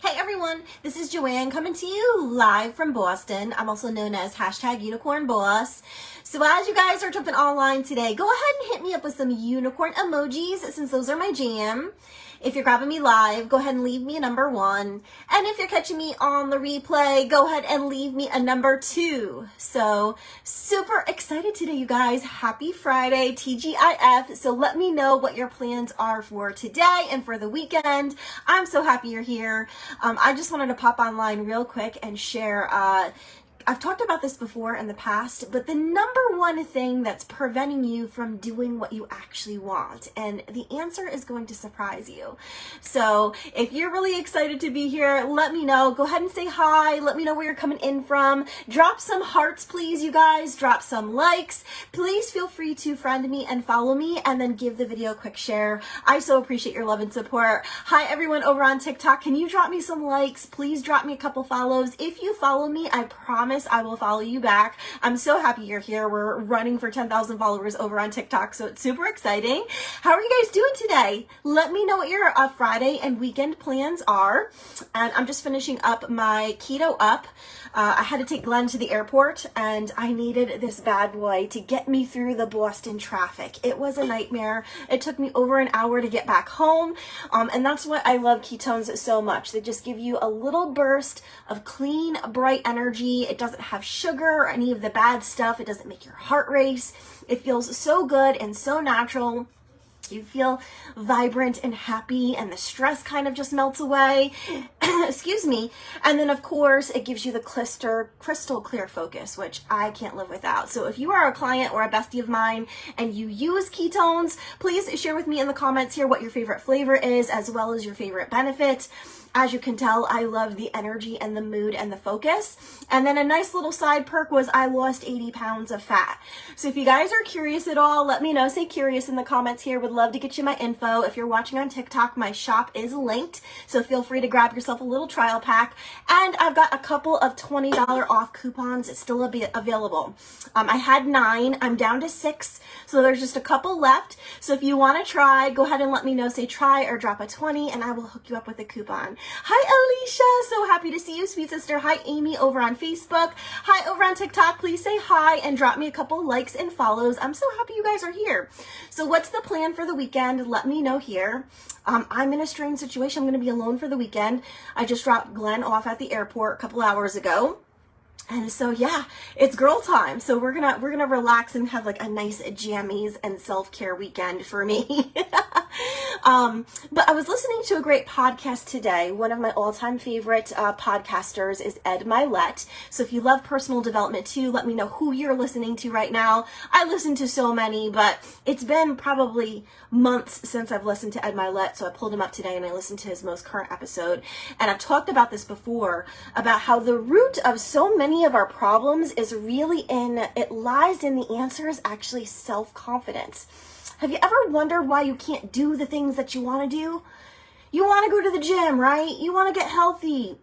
Hey everyone, this is Joanne coming to you live from Boston. I'm also known as #UnicornBoss. So as you guys are jumping online today, go ahead and hit me up with some unicorn emojis since those are my jam. If you're grabbing me live, go ahead and leave me a number 1. And if you're catching me on the replay, go ahead and leave me a number 2. So super excited today, you guys. Happy Friday, TGIF. So let me know what your plans are for today and for the weekend. I'm so happy you're here. I just wanted to pop online real quick and share, I've talked about this before in the past, but the number one thing that's preventing you from doing what you actually want, and the answer is going to surprise you. So if you're really excited to be here, let me know. Go ahead and say hi. Let me know where you're coming in from. Drop some hearts, please, you guys. Drop some likes. Please feel free to friend me and follow me, and then give the video a quick share. I so appreciate your love and support. Hi, everyone over on TikTok. Can you drop me some likes? Please drop me a couple follows. If you follow me, I promise I will follow you back. I'm so happy you're here. We're running for 10,000 followers over on TikTok, so it's super exciting. How are you guys doing today? Let me know what your Friday and weekend plans are. And I'm just finishing up my keto up. I had to take Glenn to the airport, and I needed this bad boy to get me through the Boston traffic. It was a nightmare. It took me over an hour to get back home, and that's why I love ketones so much. They just give you a little burst of clean, bright energy. It doesn't have sugar or any of the bad stuff. It doesn't make your heart race. It feels so good and so natural. You feel vibrant and happy, and the stress kind of just melts away. Excuse me. And then, of course, it gives you the crystal clear focus, which I can't live without. So if you are a client or a bestie of mine and you use ketones, please share with me in the comments here what your favorite flavor is, as well as your favorite benefit. As you can tell, I love the energy and the mood and the focus. And then a nice little side perk was I lost 80 pounds of fat. So if you guys are curious at all, let me know. Say curious in the comments here. Would love to get you my info. If you're watching on TikTok, my shop is linked. So feel free to grab yourself a little trial pack. And I've got a couple of $20 off coupons. It's still available. I had 9. I'm down to 6. So there's just a couple left. So if you want to try, go ahead and let me know. Say try or drop a 20 and I will hook you up with a coupon. Hi, Alicia. So happy to see you, sweet sister. Hi, Amy over on Facebook. Hi, over on TikTok. Please say hi and drop me a couple likes and follows. I'm so happy you guys are here. So what's the plan for the weekend? Let me know here. I'm in a strange situation. I'm going to be alone for the weekend. I just dropped Glenn off at the airport a couple hours ago. And so, yeah, it's girl time. So we're gonna relax and have like a nice jammies and self-care weekend for me. But I was listening to a great podcast today. One of my all-time favorite podcasters is Ed Mylett. So if you love personal development too, let me know who you're listening to right now. I listen to so many, but it's been probably months since I've listened to Ed Mylett. So I pulled him up today and I listened to his most current episode. And I've talked about this before, about how the root of so many of our problems is really it lies in the answer is actually self-confidence. Have you ever wondered why you can't do the things that you want to do? You want to go to the gym, right? You want to get healthy.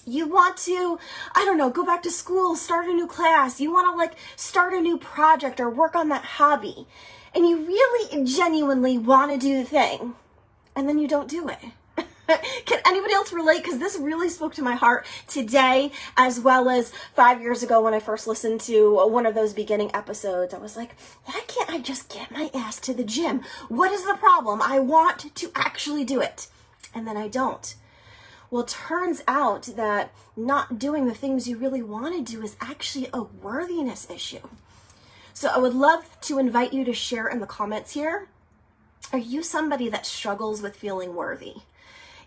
You want to, I don't know, go back to school, start a new class. You want to like start a new project or work on that hobby. And you really genuinely want to do the thing. And then you don't do it. Can anybody else relate? Because this really spoke to my heart today, as well as 5 years ago when I first listened to one of those beginning episodes. I was like, why can't I just get my ass to the gym? What is the problem? I want to actually do it. And then I don't. Well, it turns out that not doing the things you really want to do is actually a worthiness issue. So I would love to invite you to share in the comments here. Are you somebody that struggles with feeling worthy?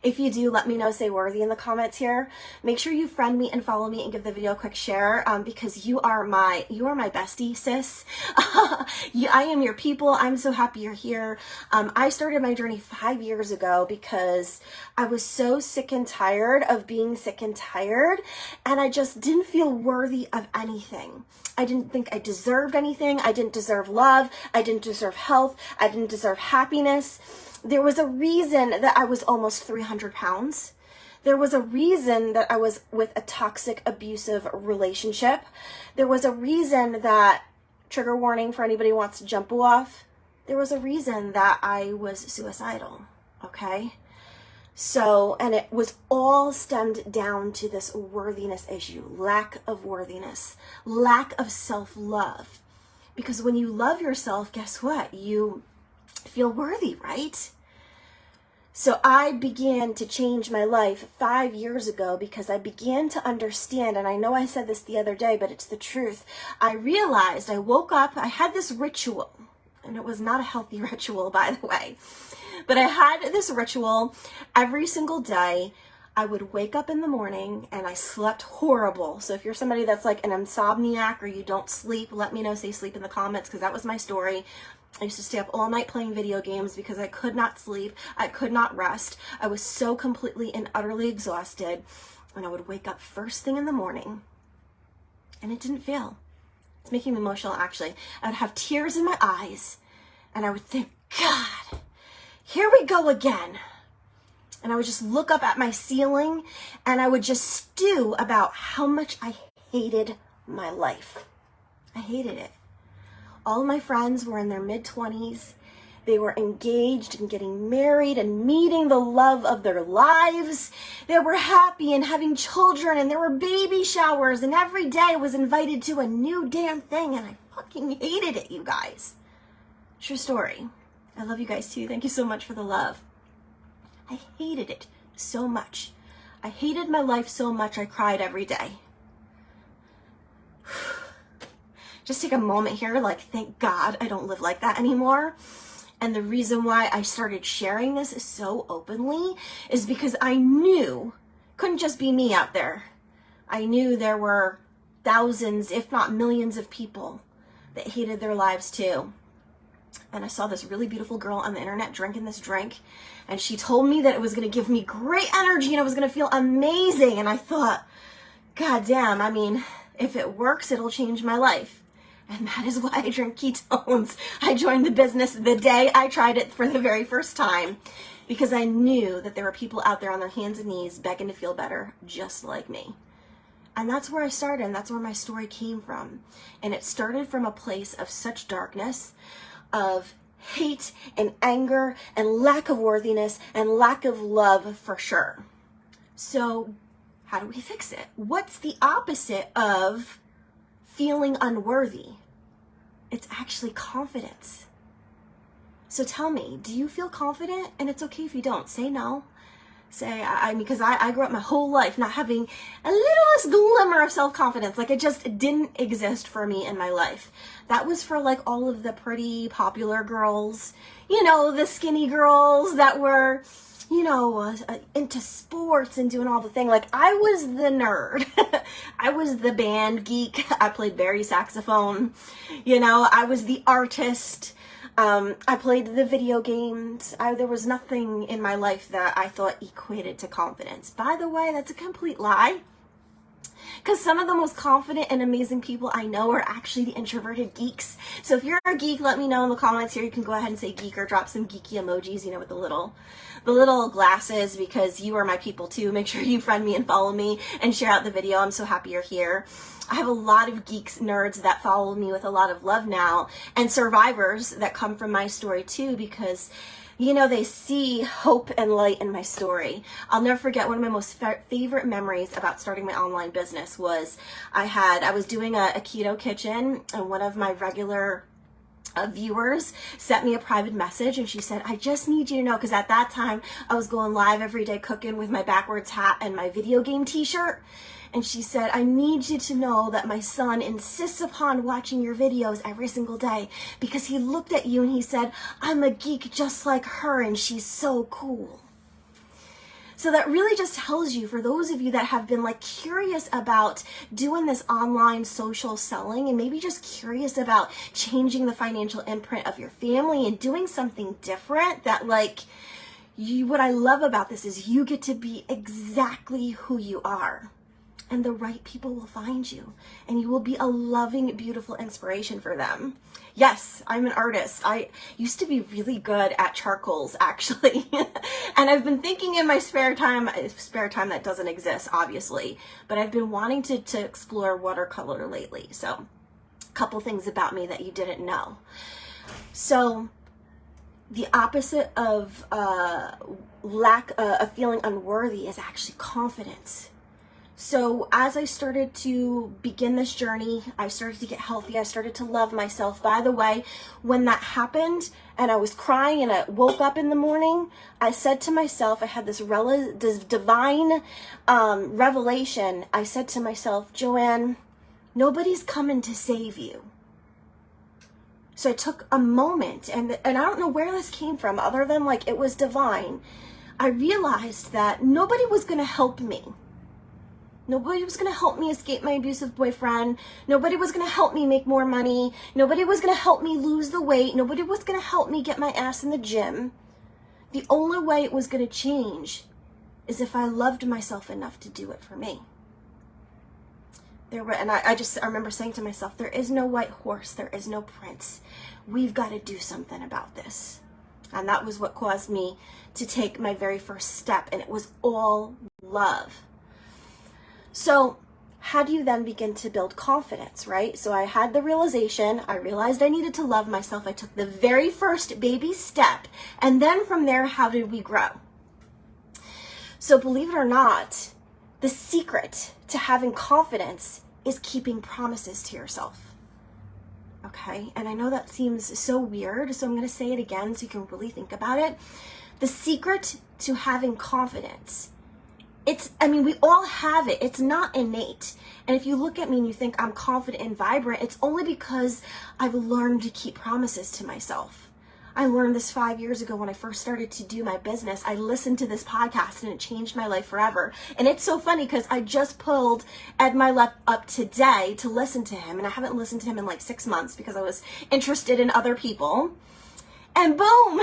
If you do, let me know, say worthy in the comments here. Make sure you friend me and follow me and give the video a quick share, because you are my bestie, sis. I am your people. I'm so happy you're here. I started my journey 5 years ago because I was so sick and tired of being sick and tired, and I just didn't feel worthy of anything. I didn't think I deserved anything. I didn't deserve love. I didn't deserve health. I didn't deserve happiness. There was a reason that I was almost 300 pounds. There was a reason that I was with a toxic, abusive relationship. There was a reason that, trigger warning for anybody who wants to jump off, there was a reason that I was suicidal, okay? So, and it was all stemmed down to this worthiness issue, lack of worthiness, lack of self-love. Because when you love yourself, guess what? You feel worthy, right? So I began to change my life 5 years ago because I began to understand, and I know I said this the other day, but it's the truth. I realized, I woke up, I had this ritual, and it was not a healthy ritual, by the way, but I had this ritual every single day. I would wake up in the morning and I slept horrible. So if you're somebody that's like an insomniac or you don't sleep, let me know, say sleep in the comments, because that was my story. I used to stay up all night playing video games because I could not sleep. I could not rest. I was so completely and utterly exhausted. And I would wake up first thing in the morning and it didn't fail. It's making me emotional, actually. I would have tears in my eyes and I would think, God, here we go again. And I would just look up at my ceiling and I would just stew about how much I hated my life. I hated it. All of my friends were in their mid-20s. They were engaged and getting married and meeting the love of their lives. They were happy and having children, and there were baby showers, and every day I was invited to a new damn thing, and I fucking hated it, you guys. True story. I love you guys too. Thank you so much for the love. I hated it so much. I hated my life so much I cried every day. Just take a moment here, like, thank God I don't live like that anymore. And the reason why I started sharing this so openly is because I knew, couldn't just be me out there. I knew there were thousands, if not millions of people that hated their lives too. And I saw this really beautiful girl on the internet drinking this drink, and she told me that it was going to give me great energy and I was going to feel amazing. And I thought, God damn, I mean, if it works, it'll change my life. And that is why I drink ketones. I joined the business the day I tried it for the very first time because I knew that there were people out there on their hands and knees begging to feel better just like me. And that's where I started, and that's where my story came from. And it started from a place of such darkness, of hate and anger and lack of worthiness and lack of love for sure. So how do we fix it? What's the opposite of feeling unworthy? It's actually confidence. So tell me, do you feel confident? And it's okay if you don't. Say no. Say, because I grew up my whole life not having a littlest glimmer of self-confidence. Like, it just didn't exist for me in my life. That was for like all of the pretty popular girls, you know, the skinny girls that were, you know, into sports and doing all the thing. Like, I was the nerd. I was the band geek. I played bari saxophone. You know, I was the artist. I played the video games. There was nothing in my life that I thought equated to confidence. By the way, that's a complete lie. Because some of the most confident and amazing people I know are actually the introverted geeks. So if you're a geek, let me know in the comments here. You can go ahead and say geek or drop some geeky emojis, you know, with the little glasses, because you are my people too. Make sure you friend me and follow me and share out the video. I'm so happy you're here. I have a lot of geeks, nerds that follow me with a lot of love now, and survivors that come from my story too, because you know, they see hope and light in my story. I'll never forget, one of my most favorite memories about starting my online business was I was doing a keto kitchen, and one of my regular viewers sent me a private message, and she said, I just need you to know, because at that time I was going live every day cooking with my backwards hat and my video game t-shirt. And she said, I need you to know that my son insists upon watching your videos every single day because he looked at you and he said, I'm a geek just like her and she's so cool. So that really just tells you, for those of you that have been like curious about doing this online social selling and maybe just curious about changing the financial imprint of your family and doing something different, that like what I love about this is you get to be exactly who you are. And the right people will find you, and you will be a loving, beautiful inspiration for them. Yes, I'm an artist. I used to be really good at charcoals, actually. And I've been thinking in my spare time that doesn't exist, obviously, but I've been wanting to explore watercolor lately. So a couple things about me that you didn't know. So the opposite of feeling unworthy is actually confidence. So as I started to begin this journey, I started to get healthy. I started to love myself. By the way, when that happened and I was crying and I woke up in the morning, I said to myself, I had this divine revelation. I said to myself, Joanne, nobody's coming to save you. So I took a moment, and I don't know where this came from other than like it was divine. I realized that nobody was going to help me. Nobody was going to help me escape my abusive boyfriend. Nobody was going to help me make more money. Nobody was going to help me lose the weight. Nobody was going to help me get my ass in the gym. The only way it was going to change is if I loved myself enough to do it for me. I remember saying to myself, there is no white horse. There is no prince. We've got to do something about this. And that was what caused me to take my very first step. And it was all love. So how do you then begin to build confidence, right? So I had the realization, I realized I needed to love myself. I took the very first baby step. And then from there, how did we grow? So believe it or not, the secret to having confidence is keeping promises to yourself. Okay? And I know that seems so weird, so I'm going to say it again so you can really think about it. The secret to having confidence, we all have it. It's not innate. And if you look at me and you think I'm confident and vibrant, it's only because I've learned to keep promises to myself. I learned this 5 years ago when I first started to do my business. I listened to this podcast and it changed my life forever. And it's so funny because I just pulled Ed Mylett up today to listen to him. And I haven't listened to him in like 6 months because I was interested in other people. And boom,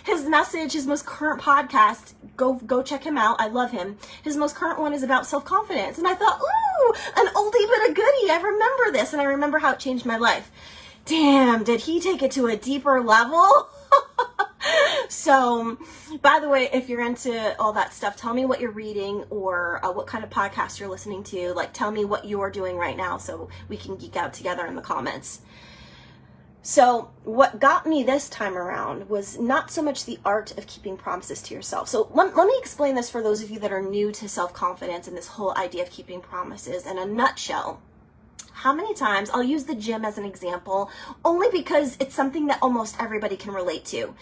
his message, his most current podcast, go check him out. I love him. His most current one is about self-confidence. And I thought, ooh, an oldie but a goodie. I remember this and I remember how it changed my life. Damn, did he take it to a deeper level? So, by the way, if you're into all that stuff, tell me what you're reading or what kind of podcast you're listening to. Like, tell me what you're doing right now so we can geek out together in the comments. So what got me this time around was not so much the art of keeping promises to yourself. So let me explain this for those of you that are new to self-confidence and this whole idea of keeping promises in a nutshell. How many times, I'll use the gym as an example, only because it's something that almost everybody can relate to.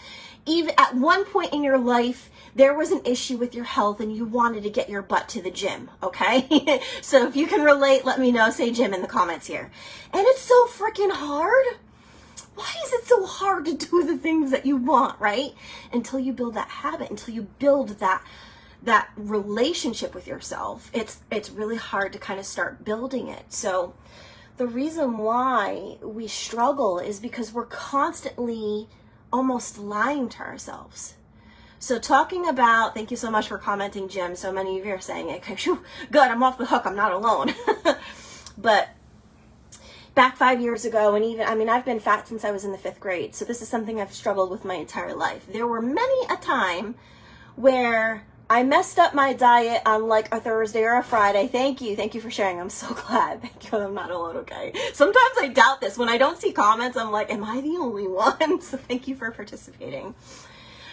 Even at one point in your life, there was an issue with your health and you wanted to get your butt to the gym, okay? So if you can relate, let me know, say gym in the comments here. And it's so freaking hard. Why is it so hard to do the things that you want, right? Until you build that habit, until you build that relationship with yourself, it's really hard to kind of start building it. So the reason why we struggle is because we're constantly almost lying to ourselves. So talking about, thank you so much for commenting, Jim. So many of you are saying it. Good, I'm off the hook. I'm not alone. But back 5 years ago, and I've been fat since I was in the 5th grade. So this is something I've struggled with my entire life. There were many a time where I messed up my diet on like a Thursday or a Friday. Thank you for sharing. I'm so glad. Thank you. I'm not alone, okay? Sometimes I doubt this. When I don't see comments, I'm like, am I the only one? So thank you for participating.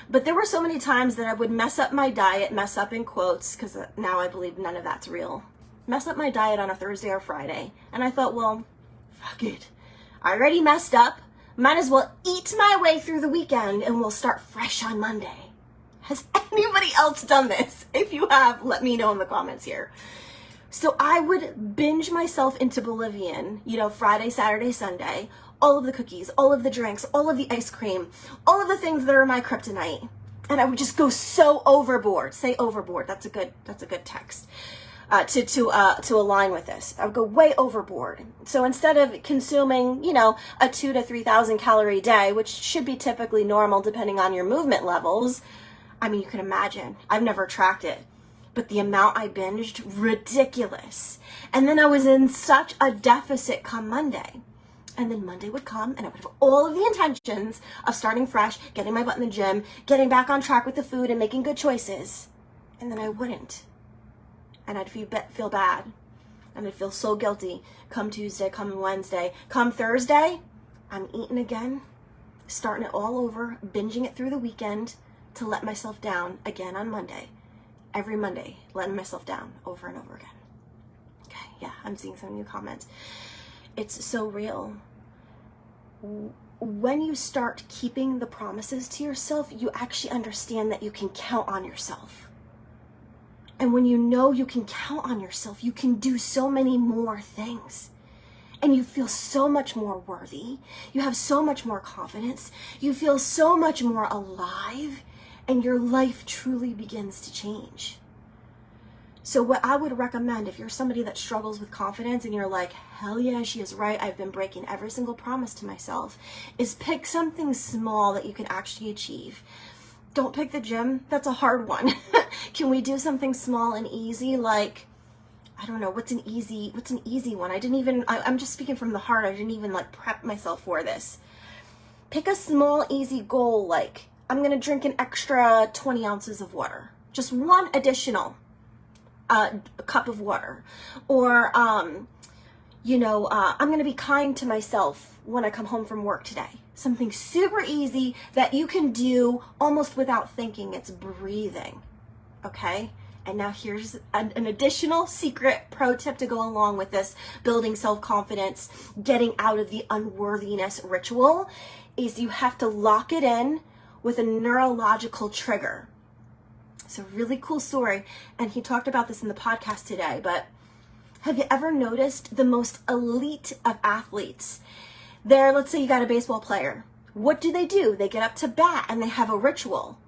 But there were so many times that I would mess up my diet, mess up in quotes, because now I believe none of that's real. Mess up my diet on a Thursday or Friday. And I thought, well, fuck it. I already messed up. Might as well eat my way through the weekend and we'll start fresh on Monday. Has anybody else done this? If you have, let me know in the comments here. So I would binge myself into oblivion, Friday, Saturday, Sunday, all of the cookies, all of the drinks, all of the ice cream, all of the things that are my kryptonite. And I would just go so overboard. Say overboard. That's a good text. To align with this. I would go way overboard. So instead of consuming, a 2,000 to 3,000 calorie day, which should be typically normal depending on your movement levels, you can imagine. I've never tracked it. But the amount I binged, ridiculous. And then I was in such a deficit come Monday. And then Monday would come and I would have all of the intentions of starting fresh, getting my butt in the gym, getting back on track with the food and making good choices. And then I wouldn't. And I'd feel bad. And I'd feel so guilty. Come Tuesday, come Wednesday, come Thursday, I'm eating again. starting it all over, binging it through the weekend to let myself down again on Monday. Every Monday, letting myself down over and over again. Okay, yeah, I'm seeing some new comments. It's so real. When you start keeping the promises to yourself, you actually understand that you can count on yourself. And when you know you can count on yourself, you can do so many more things. And you feel so much more worthy. You have so much more confidence. You feel so much more alive. And your life truly begins to change. So what I would recommend, if you're somebody that struggles with confidence and you're like, hell yeah, she is right, I've been breaking every single promise to myself, is pick something small that you can actually achieve. Don't pick the gym. That's a hard one. Can we do something small and easy? Like, I don't know, what's an easy one? I'm just speaking from the heart. I didn't even like prep myself for this. Pick a small, easy goal. Like, I'm going to drink an extra 20 ounces of water. Just one additional cup of water. Or, I'm going to be kind to myself when I come home from work today. Something super easy that you can do almost without thinking. It's breathing. Okay? And now here's an additional secret pro tip to go along with this building self-confidence, getting out of the unworthiness ritual, is you have to lock it in with a neurological trigger. It's a really cool story, and he talked about this in the podcast today, but have you ever noticed the most elite of athletes? Let's say you got a baseball player. What do? They get up to bat and they have a ritual.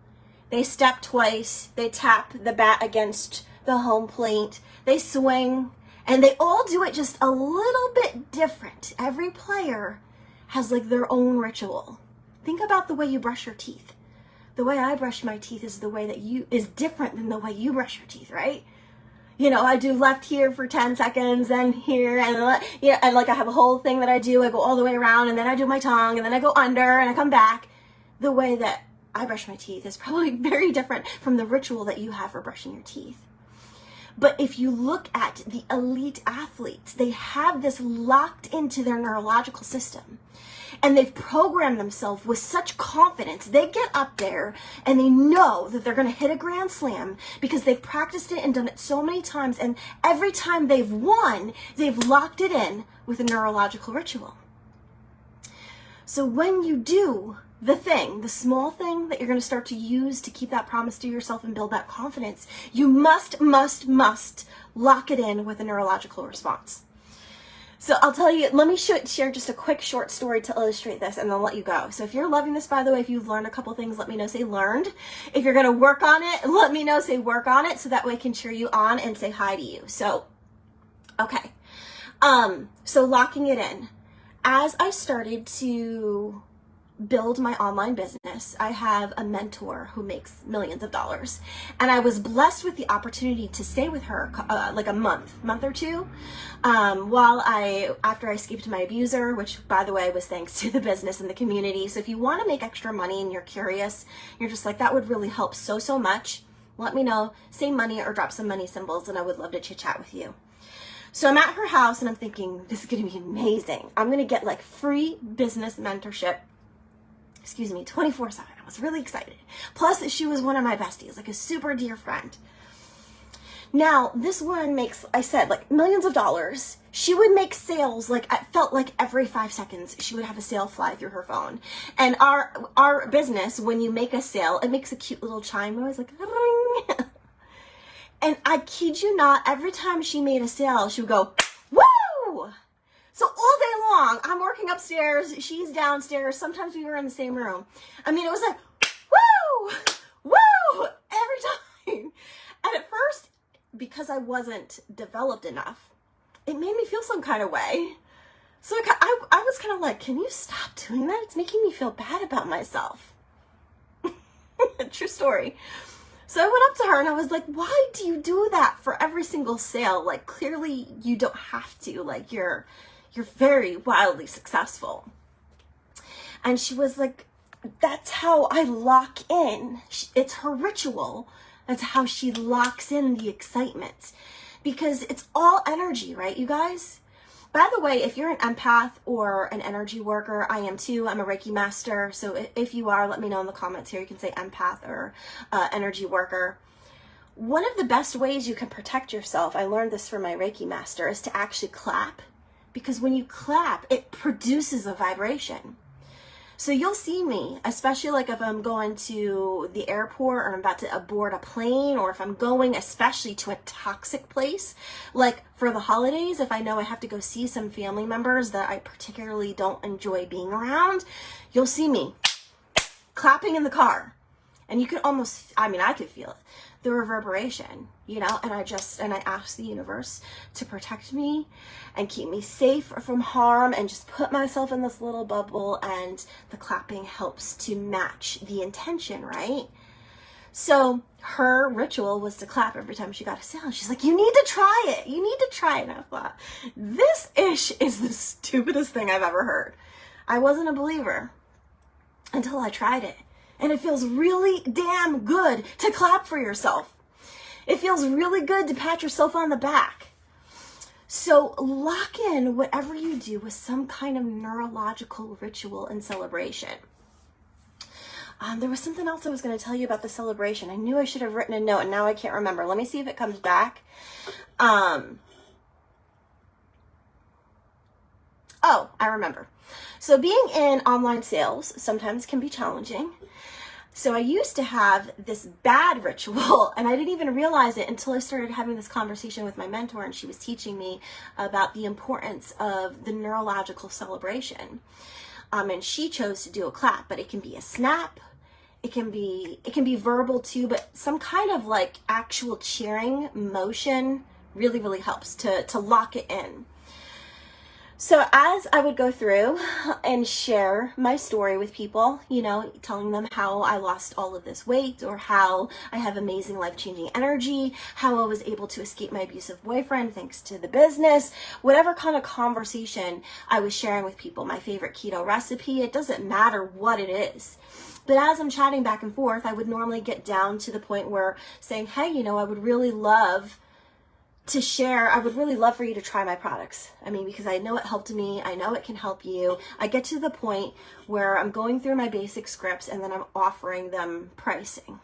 They step twice, they tap the bat against the home plate, they swing, and they all do it just a little bit different. Every player has like their own ritual. Think about the way you brush your teeth. The way I brush my teeth is is different than the way you brush your teeth, right? I do left here for 10 seconds, then here, and like I have a whole thing that I do. I go all the way around, and then I do my tongue, and then I go under, and I come back. The way that I brush my teeth is probably very different from the ritual that you have for brushing your teeth. But if you look at the elite athletes, they have this locked into their neurological system. And they've programmed themselves with such confidence. They get up there and they know that they're going to hit a grand slam because they've practiced it and done it so many times. And every time they've won, they've locked it in with a neurological ritual. So when you do the small thing that you're going to start to use to keep that promise to yourself and build that confidence, you must lock it in with a neurological response. So I'll tell you, let me share just a quick short story to illustrate this, and then I'll let you go. So if you're loving this, by the way, if you've learned a couple things, let me know, say learned. If you're going to work on it, let me know, say work on it, so that way I can cheer you on and say hi to you. So, okay. So locking it in. As I started to build my online business, I have a mentor who makes millions of dollars, and I was blessed with the opportunity to stay with her like a month or two, after I escaped my abuser, which by the way was thanks to the business and the community. So if you want to make extra money and you're curious, you're just like, that would really help so much, let me know, say money or drop some money symbols, and I would love to chit chat with you. So I'm at her house and I'm thinking, this is going to be amazing. I'm going to get like free business mentorship 24/7. I was really excited. Plus, she was one of my besties, like a super dear friend. Now, this woman makes, I said, like millions of dollars. She would make sales, like it felt like every 5 seconds she would have a sale fly through her phone. And our business, when you make a sale, it makes a cute little chime noise, like ring. And I kid you not, every time she made a sale, she would go, woo! So all day long, I'm working upstairs, she's downstairs, sometimes we were in the same room. I mean, it was like, woo, woo, every time. And at first, because I wasn't developed enough, it made me feel some kind of way. So I was kind of like, can you stop doing that? It's making me feel bad about myself. True story. So I went up to her and I was like, why do you do that for every single sale? Like, clearly you don't have to, like you're very wildly successful. And she was like, that's how I lock in. It's her ritual. That's how she locks in the excitement. Because it's all energy, right, you guys? By the way, if you're an empath or an energy worker, I am too. I'm a Reiki master. So if you are, let me know in the comments here. You can say empath or energy worker. One of the best ways you can protect yourself, I learned this from my Reiki master, is to actually clap. Because when you clap, it produces a vibration. So you'll see me, especially like if I'm going to the airport or I'm about to board a plane, or if I'm going especially to a toxic place, like for the holidays, if I know I have to go see some family members that I particularly don't enjoy being around, you'll see me clapping in the car. And you can almost, I mean, I could feel it, the reverberation, you know, and I ask the universe to protect me and keep me safe from harm, and just put myself in this little bubble, and the clapping helps to match the intention, right? So her ritual was to clap every time she got a sale. She's like, you need to try it. You need to try it. And I thought, this ish is the stupidest thing I've ever heard. I wasn't a believer until I tried it. And it feels really damn good to clap for yourself. It feels really good to pat yourself on the back. So lock in whatever you do with some kind of neurological ritual and celebration. There was something else I was going to tell you about the celebration. I knew I should have written a note, and now I can't remember. Let me see if it comes back. Oh, I remember. So being in online sales sometimes can be challenging. So I used to have this bad ritual, and I didn't even realize it until I started having this conversation with my mentor, and she was teaching me about the importance of the neurological celebration. And she chose to do a clap, but it can be a snap. It can be verbal too, but some kind of like actual cheering motion really, really helps to lock it in. So as I would go through and share my story with people, you know, telling them how I lost all of this weight, or how I have amazing life-changing energy, how I was able to escape my abusive boyfriend thanks to the business, whatever kind of conversation I was sharing with people, my favorite keto recipe, it doesn't matter what it is. But as I'm chatting back and forth, I would normally get down to the point where saying, hey, you know, I would really love to share, I would really love for you to try my products. I mean, because I know it helped me. I know it can help you. I get to the point where I'm going through my basic scripts, and then I'm offering them pricing.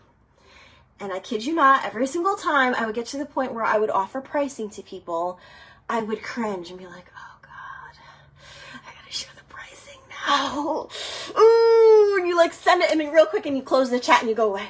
And I kid you not, every single time I would get to the point where I would offer pricing to people, I would cringe and be like, oh God, I gotta share the pricing now. Ooh, and you like send it, and then real quick, and you close the chat and you go away.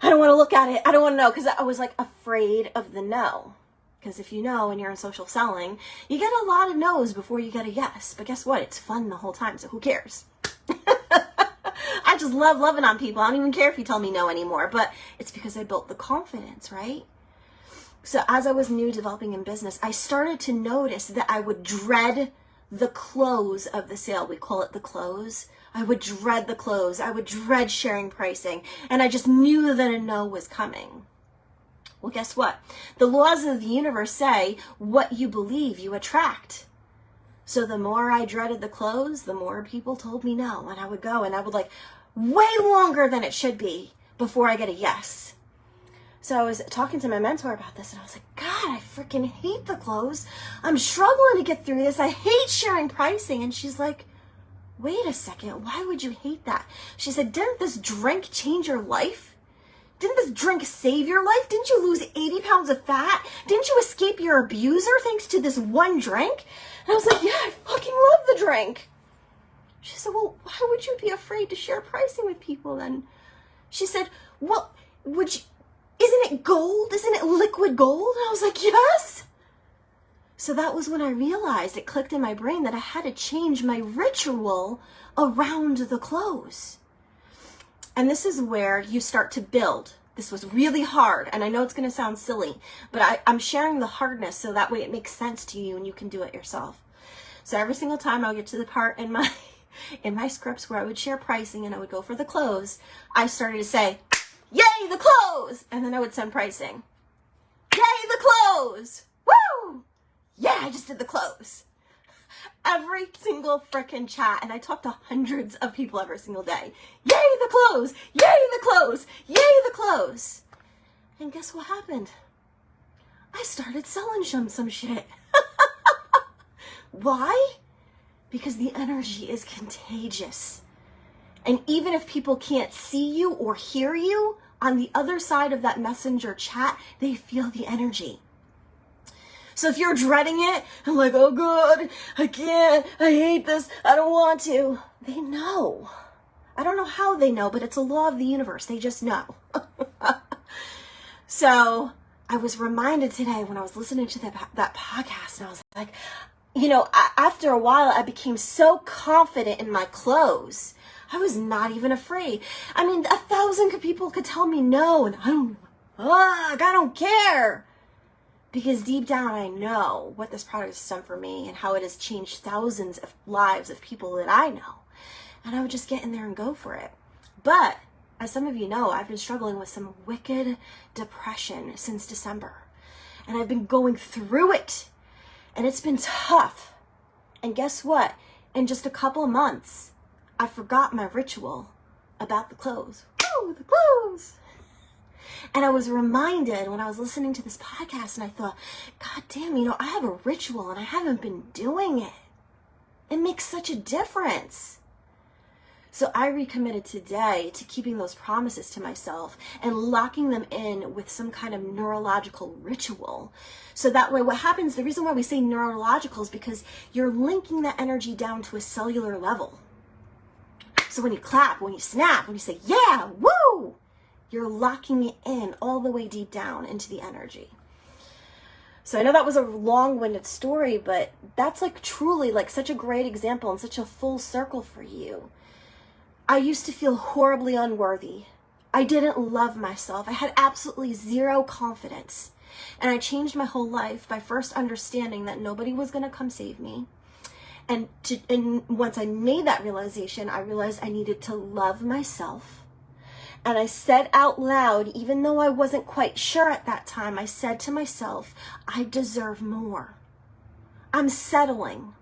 I don't want to look at it. I don't want to know, because I was like afraid of the no. Because if you know and you're in social selling, you get a lot of no's before you get a yes. But guess what? It's fun the whole time, so who cares? I just love loving on people. I don't even care if you tell me no anymore. But it's because I built the confidence, right? So as I was new developing in business, I started to notice that I would dread the close of the sale. We call it the close. I would dread the close. I would dread sharing pricing. And I just knew that a no was coming. Well, guess what? The laws of the universe say what you believe you attract. So the more I dreaded the close, the more people told me no. And I would go and I would like way longer than it should be before I get a yes. So I was talking to my mentor about this, and I was like, God, I freaking hate the close. I'm struggling to get through this. I hate sharing pricing. And she's like, wait a second. Why would you hate that? She said, didn't this drink change your life? Didn't this drink save your life? Didn't you lose 80 pounds of fat? Didn't you escape your abuser thanks to this one drink? And I was like, yeah, I fucking love the drink. She said, well, why would you be afraid to share pricing with people then? She said, well, isn't it gold? Isn't it liquid gold? And I was like, yes. So that was when I realized, it clicked in my brain, that I had to change my ritual around the close. And this is where you start to build. This was really hard, and I know it's going to sound silly, but I'm sharing the hardness so that way it makes sense to you and you can do it yourself. So every single time I'll get to the part in my scripts where I would share pricing and I would go for the close, I started to say, yay, the close! And then I would send pricing. Yay, the close! Woo! Yeah, I just did the close. Every single frickin' chat, and I talk to hundreds of people every single day. Yay, the close! Yay, the close! Yay, the close! And guess what happened? I started selling some shit. Why? Because the energy is contagious. And even if people can't see you or hear you, on the other side of that messenger chat, they feel the energy. So if you're dreading it, and like, oh God, I can't, I hate this, I don't want to, they know. I don't know how they know, but it's a law of the universe. They just know. So I was reminded today when I was listening to that podcast, and I was like, after a while, I became so confident in my clothes. I was not even afraid. I mean, 1,000 people could tell me no, and I don't care. Because deep down, I know what this product has done for me and how it has changed thousands of lives of people that I know. And I would just get in there and go for it. But as some of you know, I've been struggling with some wicked depression since December. And I've been going through it. And it's been tough. And guess what? In just a couple of months, I forgot my ritual about the clothes. Woo, the clothes! And I was reminded when I was listening to this podcast, and I thought, God damn, I have a ritual and I haven't been doing it. It makes such a difference. So I recommitted today to keeping those promises to myself and locking them in with some kind of neurological ritual. So that way what happens, the reason why we say neurological is because you're linking that energy down to a cellular level. So when you clap, when you snap, when you say, yeah, woo, you're locking it in all the way deep down into the energy. So I know that was a long-winded story, but that's like truly like such a great example and such a full circle for you. I used to feel horribly unworthy. I didn't love myself. I had absolutely zero confidence. And I changed my whole life by first understanding that nobody was going to come save me. And once I made that realization, I realized I needed to love myself. And I said out loud, even though I wasn't quite sure at that time, I said to myself, I deserve more. I'm settling.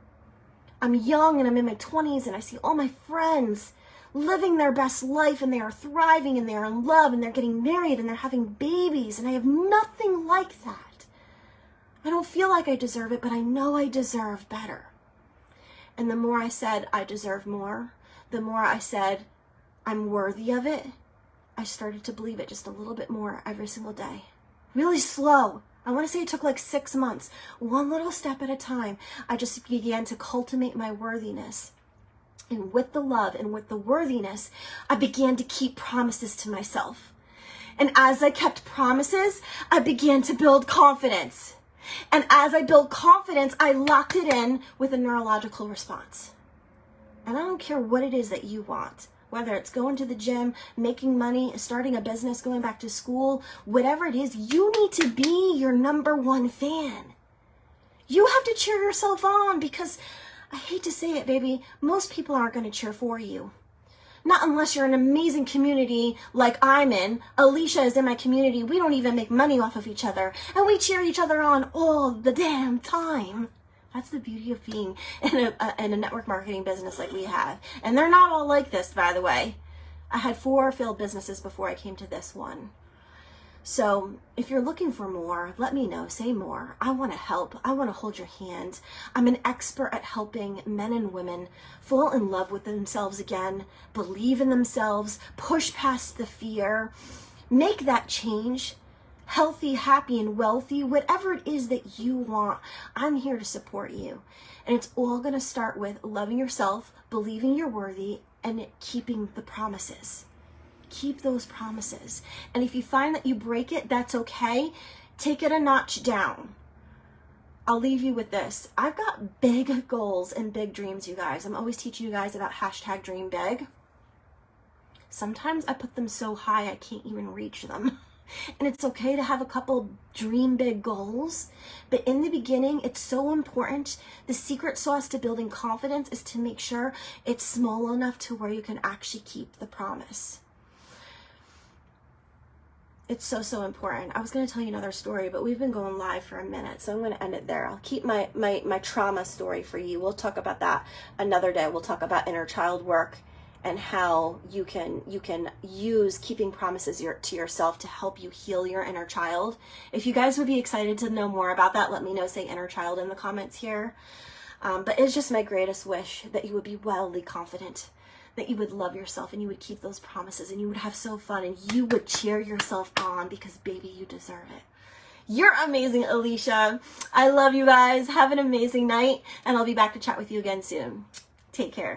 I'm young and I'm in my 20s and I see all my friends living their best life and they are thriving and they are in love and they're getting married and they're having babies, and I have nothing like that. I don't feel like I deserve it, but I know I deserve better. And the more I said I deserve more, the more I said I'm worthy of it, I started to believe it just a little bit more every single day. Really slow. I want to say it took like 6 months. One little step at a time. I just began to cultivate my worthiness. And with the love and with the worthiness, I began to keep promises to myself. And as I kept promises, I began to build confidence. And as I built confidence, I locked it in with a neurological response. And I don't care what it is that you want. Whether it's going to the gym, making money, starting a business, going back to school, whatever it is, you need to be your number one fan. You have to cheer yourself on because, I hate to say it, baby, most people aren't going to cheer for you. Not unless you're in an amazing community like I'm in. Alicia is in my community. We don't even make money off of each other. And we cheer each other on all the damn time. That's the beauty of being in a network marketing business like we have. And they're not all like this, by the way. I had 4 failed businesses before I came to this one. So if you're looking for more, let me know. Say more. I want to help. I want to hold your hand. I'm an expert at helping men and women fall in love with themselves again, believe in themselves, push past the fear, make that change. Healthy, happy, and wealthy, whatever it is that you want, I'm here to support you. And it's all going to start with loving yourself, believing you're worthy, and keeping the promises. Keep those promises. And if you find that you break it, that's okay. Take it a notch down. I'll leave you with this. I've got big goals and big dreams, you guys. I'm always teaching you guys about #DreamBig. Sometimes I put them so high I can't even reach them. And it's okay to have a couple dream big goals, but in the beginning, it's so important. The secret sauce to building confidence is to make sure it's small enough to where you can actually keep the promise. It's so, so important. I was going to tell you another story, but we've been going live for a minute, so I'm going to end it there. I'll keep my trauma story for you. We'll talk about that another day. We'll talk about inner child work and how you can use keeping promises to yourself to help you heal your inner child. If you guys would be excited to know more about that, let me know. Say inner child in the comments here. But it's just my greatest wish that you would be wildly confident, that you would love yourself and you would keep those promises and you would have so fun and you would cheer yourself on because baby, you deserve it. You're amazing, Alicia. I love you guys. Have an amazing night and I'll be back to chat with you again soon. Take care.